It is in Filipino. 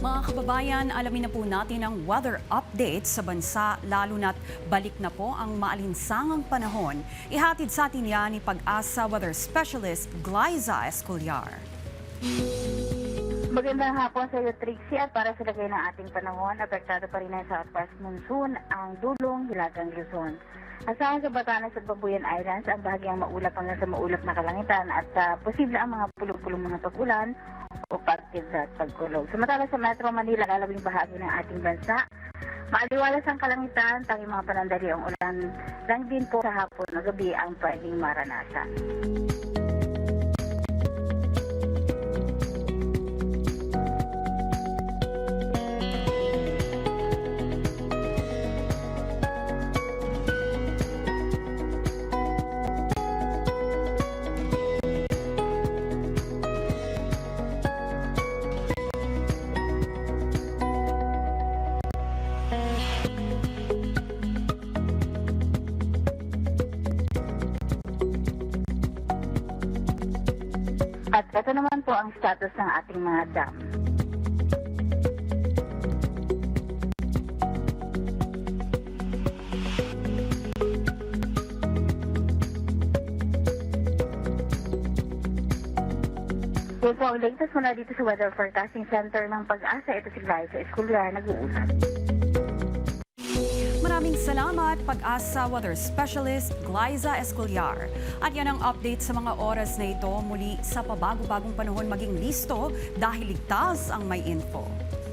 Mga kababayan, alamin na po natin ang weather update sa bansa, lalo na't balik na po ang maalinsangang panahon. Ihatid sa atin yan ni Pag-asa Weather Specialist Glyza Escolar. Magandang hapon sa iyo, Trixie, at para sa lagay ng ating panahon, apektado pa rin ng southwest monsoon ang dulong Hilagang Luzon. Asahan sa Batanes at Babuyan Islands ang bahagyang maulap hanggang sa maulap na kalangitan at posible ang mga pulong-pulong mga pag-ulan o pagtid at pagkulog. Samantala sa Metro Manila, lalawing bahagi ng ating bansa, maaliwalas ang kalangitan, tanging mga panandali ang ulan lang din po sa hapon na gabi ang pwedeng maranasan. At ito naman po ang status ng ating mga dam. Yan po ang latest mula dito sa Weather Forecasting Center ng Pag-asa. Ito si Glyza Escolar, nag-uusap. Maraming salamat, Pag-asa Weather Specialist Glyza Escolar. At yan ang update sa mga oras na ito. Muli sa pabago-bagong panahon, maging listo dahil ligtas ang may info.